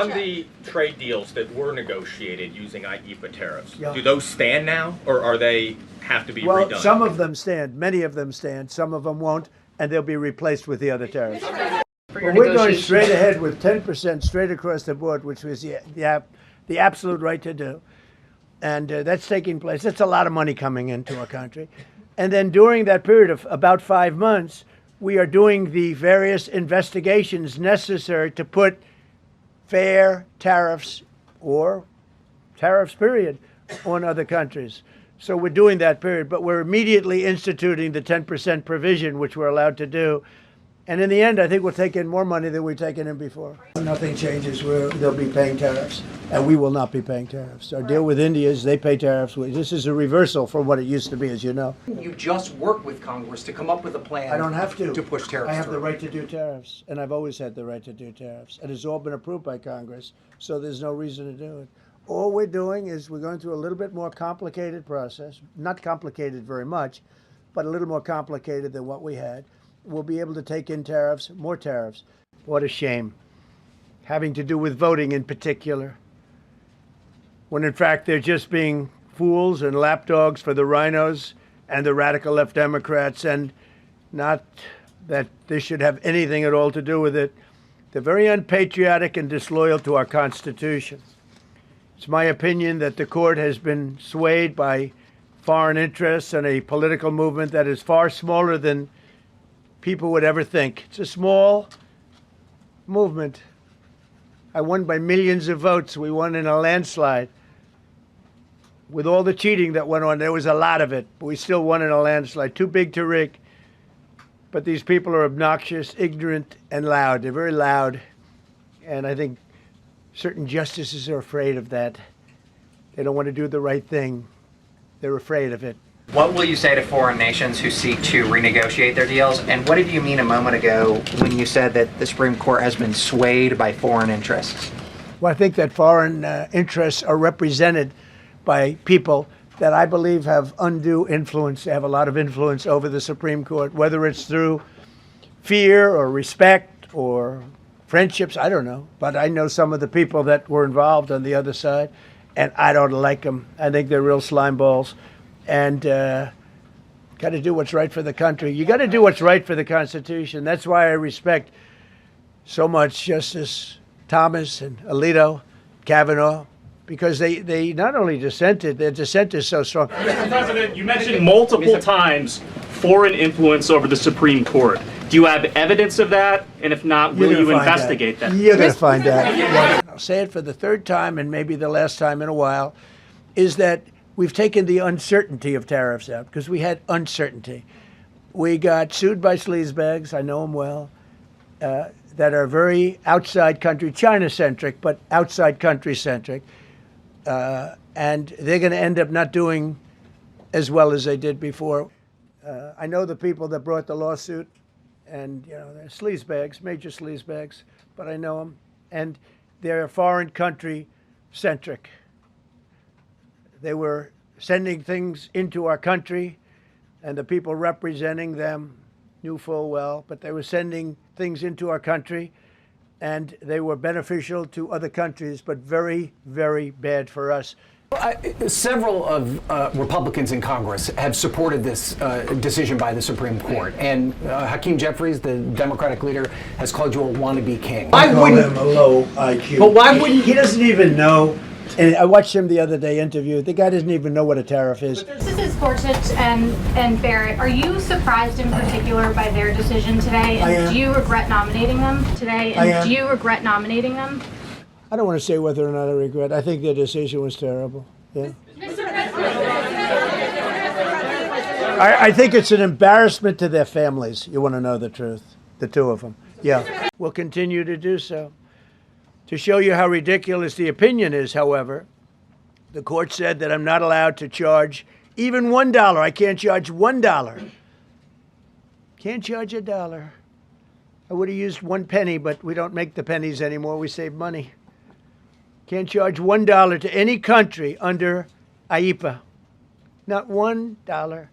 On the trade deals that were negotiated using IEEPA tariffs, Yeah. do those stand now, or are they have to be redone? Well, some of them stand. Many of them stand. Some of them won't, and they'll be replaced with the other tariffs. Well, we're going straight ahead with 10% straight across the board, which was the absolute right to do. And that's taking place. That's a lot of money coming into our country. And then during that period of about 5 months, we are doing the various investigations necessary to put fair tariffs or tariffs, period, on other countries. So we're doing that period, but we're immediately instituting the 10% provision, which we're allowed to do. And in the end, I think we'll take in more money than we've taken in before. Nothing changes. They'll be paying tariffs, and we will not be paying tariffs. Our deal with India is they pay tariffs. This is a reversal from what it used to be, as you know. You just work with Congress to come up with a plan. I don't have to push tariffs. I have through. the right to do tariffs, and I've always had the right to do tariffs. And it's all been approved by Congress, so there's no reason to do it. All we're doing is we're going through a little bit more complicated process. Not complicated very much, but a little more complicated than what we had. We'll be able to take in tariffs, more tariffs. What a shame. Having to do with voting in particular. When in fact they're just being fools and lapdogs for the rhinos and the radical left Democrats, and not that this should have anything at all to do with it. They're very unpatriotic and disloyal to our Constitution. It's my opinion that the court has been swayed by foreign interests and a political movement that is far smaller than people would ever think. It's a small movement. I won by millions of votes. We won in a landslide. With all the cheating that went on, there was a lot of it, but we still won in a landslide. Too big to rig. But these people are obnoxious, ignorant, and loud. They're very loud. And I think certain justices are afraid of that. They don't want to do the right thing. They're afraid of it. What will you say to foreign nations who seek to renegotiate their deals? And what did you mean a moment ago when you said that the Supreme Court has been swayed by foreign interests? Well, I think that foreign interests are represented by people that I believe have undue influence. They have a lot of influence over the Supreme Court, whether it's through fear or respect or friendships, I don't know. But I know some of the people that were involved on the other side, and I don't like them. I think they're real slime balls. And got to do what's right for the country. You got to do what's right for the Constitution. That's why I respect so much Justice Thomas and Alito, Kavanaugh, because they not only dissented, their dissent is so strong. Mr. President, you mentioned multiple times foreign influence over the Supreme Court. Do you have evidence of that? And if not, will you investigate that? You're going to find out. I'll say it for the third time and maybe the last time in a while, is that we've taken the uncertainty of tariffs out because we had uncertainty. We got sued by sleazebags, I know them well, that are very outside country, China-centric, but outside country-centric. And they're going to end up not doing as well as they did before. I know the people that brought the lawsuit, and they're sleazebags, major sleazebags, but I know them. And they're foreign country-centric. They were sending things into our country, and the people representing them knew full well, but they were sending things into our country, and they were beneficial to other countries, but very, very bad for us. Several of Republicans in Congress have supported this decision by the Supreme Court, and Hakeem Jeffries, the Democratic leader, has called you a wannabe king. I call him a low IQ. But why wouldn't he doesn't even know? And I watched him the other day interview. The guy doesn't even know what a tariff is. This is Gorsuch and Barrett. Are you surprised in particular by their decision today? And do you regret nominating them today? And do you regret nominating them? I don't want to say whether or not I regret. I think their decision was terrible. Yeah. I think it's an embarrassment to their families. You want to know the truth? The two of them. Yeah. We'll continue to do so. To show you how ridiculous the opinion is, however, the court said that I'm not allowed to charge even $1. I can't charge $1. Can't charge $1. I would have used 1 penny, but we don't make the pennies anymore. We save money. Can't charge $1 to any country under IEEPA. Not $1.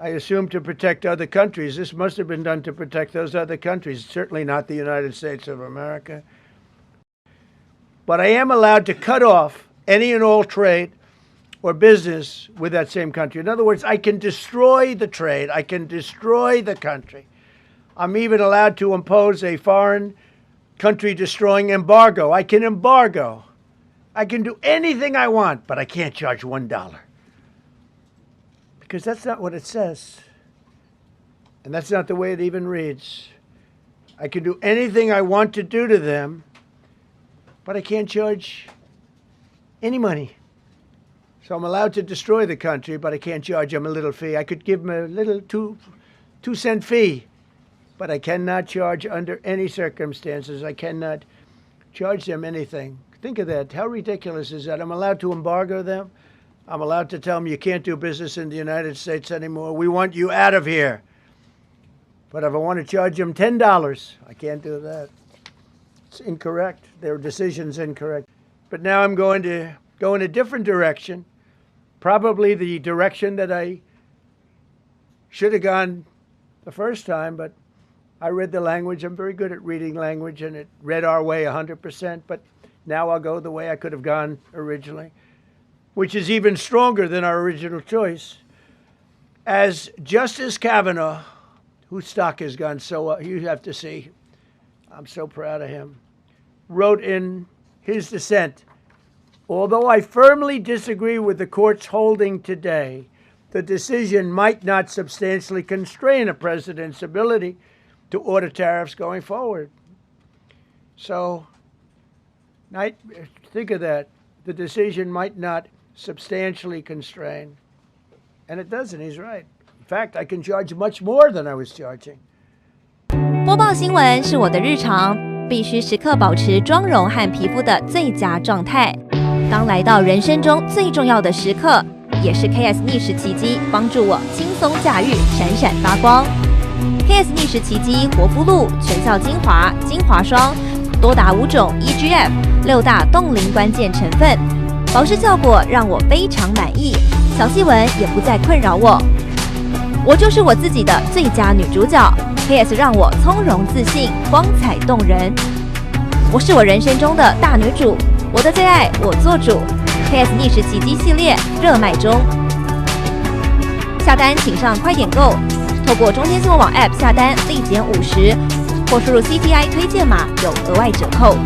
I assume to protect other countries. This must have been done to protect those other countries, certainly not the United States of America. But I am allowed to cut off any and all trade or business with that same country. In other words, I can destroy the trade. I can destroy the country. I'm even allowed to impose a foreign country destroying embargo. I can embargo. I can do anything I want, but I can't charge $1. Because that's not what it says. And that's not the way it even reads. I can do anything I want to do to them, but I can't charge any money. So I'm allowed to destroy the country, but I can't charge them a little fee. I could give them a little 2-cent fee, but I cannot charge under any circumstances. I cannot charge them anything. Think of that. How ridiculous is that? I'm allowed to embargo them. I'm allowed to tell them you can't do business in the United States anymore. We want you out of here. But if I want to charge them $10, I can't do that. It's incorrect. Their decision's incorrect. But now I'm going to go in a different direction. Probably the direction that I should have gone the first time, but I read the language. I'm very good at reading language, and it read our way 100%. But now I'll go the way I could have gone originally, which is even stronger than our original choice. As Justice Kavanaugh, whose stock has gone so up, you have to see, I'm so proud of him, wrote in his dissent, although I firmly disagree with the court's holding today, the decision might not substantially constrain a president's ability to order tariffs going forward. So, think of that. The decision might not substantially constrain. And it doesn't, he's right. In fact, I can charge much more than I was charging. 播报新闻是我的日常，必须时刻保持妆容和皮肤的最佳状态。当来到人生中最重要的时刻，也是 KS 逆时奇迹帮助我轻松驾驭，闪闪发光。KS 逆时奇迹活肤露、全效精华、精华霜，多达5种 EGF 6大冻龄关键成分，保湿效果让我非常满意，小细纹也不再困扰我。我就是我自己的最佳女主角 ，KS 让我从容自信，光彩动人。我是我人生中的大女主，我的最爱我做主。KS 逆时奇迹系列热卖中，下单请上快点购，透过中天新闻网 App 下单立减50，或输入 CTI 推荐码有额外折扣。